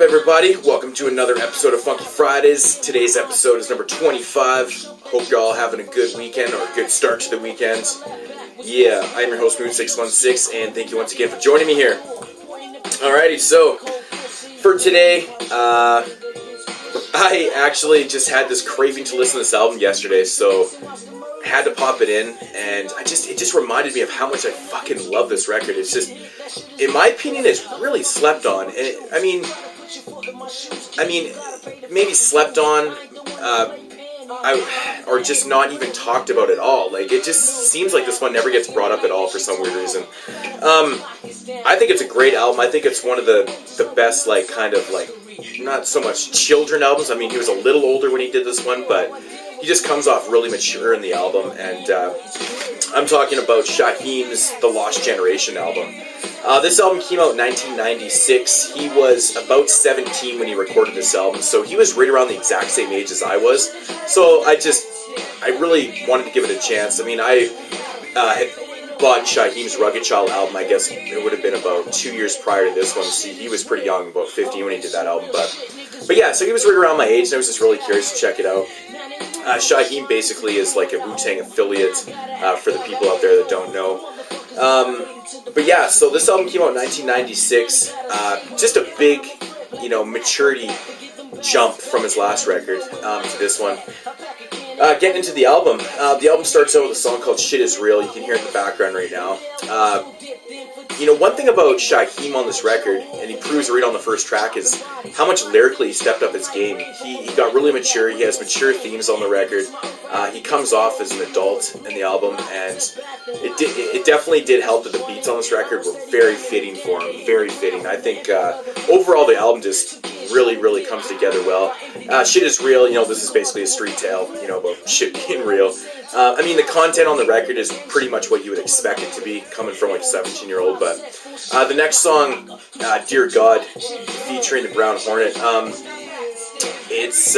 up, everybody? Welcome to another episode of Funky Fridays. Today's episode is number 25. Hope you're all having a good weekend or a good start to the weekend. Yeah, I'm your host, Moon616, and thank you once again for joining me here. Alrighty, so for today, I actually just had this craving to listen to this album yesterday, so I had to pop it in, and it just reminded me of how much I fucking love this record. It's just, in my opinion, it's really slept on. And I mean, maybe slept on, or just not even talked about at all. Like, it just seems like this one never gets brought up at all for some weird reason. I think it's a great album. I think it's one of the best, like, kind of, like, not so much children albums. I mean, he was a little older when he did this one, but he just comes off really mature in the album, and I'm talking about Shyheim's The Lost Generation album. This album came out in 1996. He was about 17 when he recorded this album, so he was right around the exact same age as I was. So I really wanted to give it a chance. I mean, I had bought Shyheim's Rugged Child album. I guess it would have been about 2 years prior to this one. See, he was pretty young, about 15 when he did that album. But yeah, so he was right around my age, and I was just really curious to check it out. Shyheim basically is like a Wu-Tang affiliate, for the people out there that don't know. But yeah, so this album came out in 1996. Just a big, maturity jump from his last record to this one. Getting into the album starts out with a song called Shit Is Real. You can hear it in the background right now. One thing about Shyheim on this record, and he proves right on the first track, is how much lyrically he stepped up his game. He got really mature. He has mature themes on the record. He comes off as an adult in the album, and it definitely did help that the beats on this record were very fitting for him. Very fitting. I think overall the album just really comes together well. Shit Is Real, this is basically a street tale, about shit being real. The content on the record is pretty much what you would expect it to be, coming from like a 17-year-old, but the next song, Dear God, featuring the Brown Hornet, it's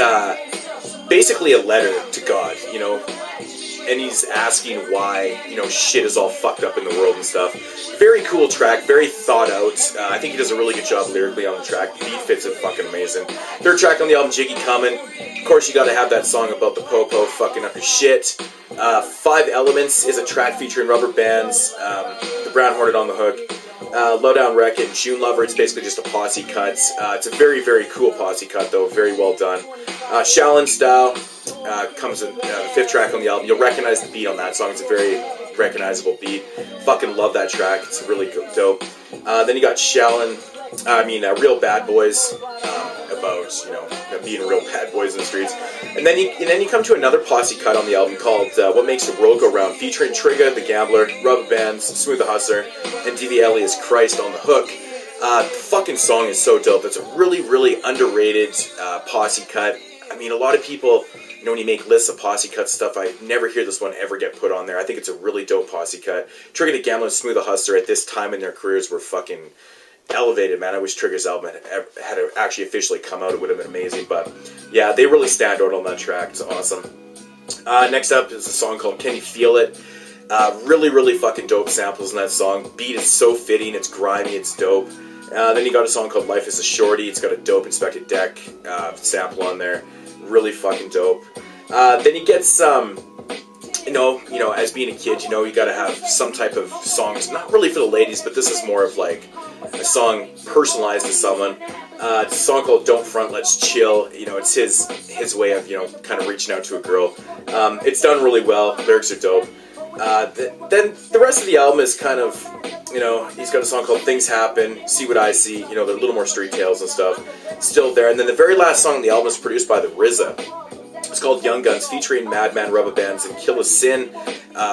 basically a letter to God, and he's asking why, shit is all fucked up in the world and stuff. Very cool track, very thought out. I think he does a really good job lyrically on the track. The beat fits it fucking amazing. Third track on the album, Jiggy Comin'. Of course, you gotta have that song about the popo fucking up your shit. 5 Elements is a track featuring rubber bands, the Brown Hornet on the hook. Lowdown Wreck-It, June Lover, it's basically just a posse cut. It's a very cool posse cut, though, very well done. Shaolin Style comes in the 5th track on the album. You'll recognize the beat on that song. It's a very recognizable beat. Fucking love that track. It's really dope. Then you got Real Bad Boys, about being real bad boys in the streets. And then you come to another posse cut on the album called What Makes the World Go Round, featuring Trigga, the Gambler, Rubber Bands, Smooth the Hustler, and D.V. Elias Christ on the hook. The fucking song is so dope. It's a really underrated posse cut. I mean, a lot of people, when you make lists of posse cut stuff, I never hear this one ever get put on there. I think it's a really dope posse cut. Trigga, the Gambler, and Smooth the Hustler at this time in their careers were fucking elevated, man. I wish Trigga's album had actually officially come out. It would have been amazing, but yeah, they really stand out on that track. It's awesome. Next up is a song called Can You Feel It? Really fucking dope samples in that song. Beat is so fitting, it's grimy, it's dope. Then you got a song called Life is a Shorty. It's got a dope Inspected Deck sample on there. Really fucking dope. Then you get some, as being a kid, you gotta have some type of songs, not really for the ladies, but this is more of like a song personalized to someone. It's a song called Don't Front, Let's Chill. It's his way of, kind of reaching out to a girl. It's done really well. Lyrics are dope. Then the rest of the album is kind of, he's got a song called Things Happen, See What I See, they're a little more street tales and stuff, still there. And then the very last song on the album is produced by the RZA. It's called Young Guns, featuring Madman, Rubber Bands, and Kill a Sin.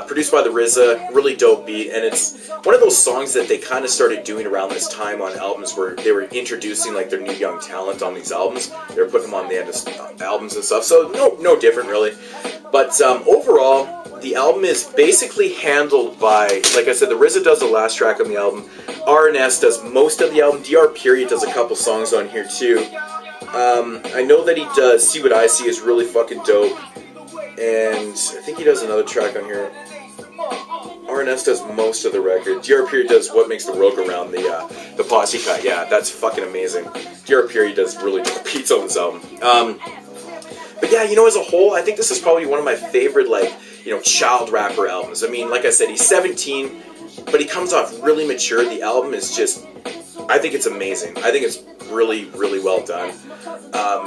Produced by the RZA, really dope beat, and it's one of those songs that they kind of started doing around this time on albums where they were introducing like their new young talent on these albums. They were putting them on the end of albums and stuff, so no different really. But overall, the album is basically handled by, like I said, the RZA does the last track on the album. R&S does most of the album. DR Period does a couple songs on here too. I know that he does See What I See is really fucking dope, and I think he does another track on here. RNS does most of the record. DR Period does What Makes the World Go Round, the posse cut. Yeah, that's fucking amazing. DR Period does really dope beats on this album. But yeah, you know, as a whole, I think this is probably one of my favorite, like, you know, child rapper albums. I mean, like I said, he's 17, but he comes off really mature. The album is just, I think it's amazing. I think it's really, really well done.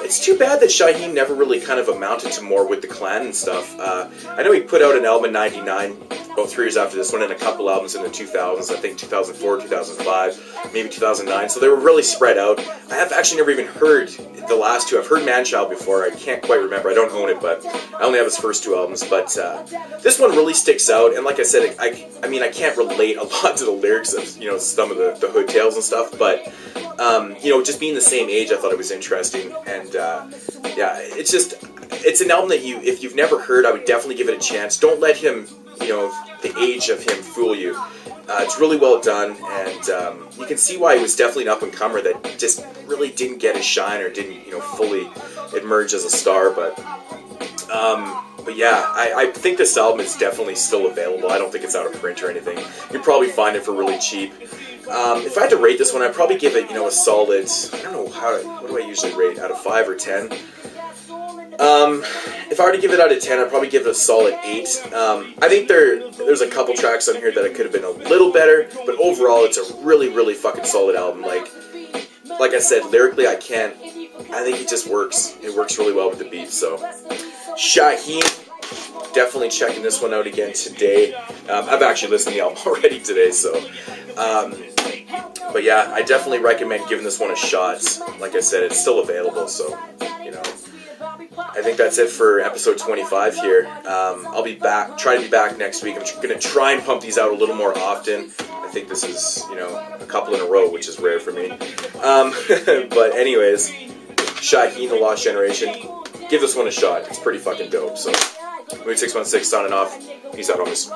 It's too bad that Shyheim never really kind of amounted to more with the clan and stuff. I know he put out an album in 99, about 3 years after this one, and a couple albums in the 2000s, I think 2004, 2005, maybe 2009, so they were really spread out. I have actually never even heard the last two. I've heard Manchild before, I can't quite remember, I don't own it, but I only have his first 2 albums, but this one really sticks out, and like I said, I mean, I can't relate a lot to the lyrics of, you know, some of the hood tales and stuff, but, you know, just being the same age, I thought it was interesting, and, yeah, it's an album that if you've never heard, I would definitely give it a chance. Don't let him, you know, the age of him fool you. It's really well done, and you can see why he was definitely an up-and-comer that just really didn't get his shine or didn't, you know, fully emerge as a star, but yeah, I think this album is definitely still available. I don't think it's out of print or anything. You'll probably find it for really cheap. If I had to rate this one, I'd probably give it, you know, a solid, I don't know, what do I usually rate, out of 5 or 10? If I were to give it out of 10, I'd probably give it a solid 8. I think there's a couple tracks on here that it could have been a little better, but overall it's a really, really fucking solid album. Like I said, lyrically I think it just works. It works really well with the beat, so. Shyheim, definitely checking this one out again today. I've actually listened to the album already today, so. But yeah, I definitely recommend giving this one a shot. Like I said, it's still available, so, you know. I think that's it for episode 25 here. I'll be back, try to be back next week. I'm going to try and pump these out a little more often. I think this is, you know, a couple in a row, which is rare for me. But anyways, Shyheim, The Lost Generation. Give this one a shot. It's pretty fucking dope. So, Mood 616 signing off. Peace out, homies.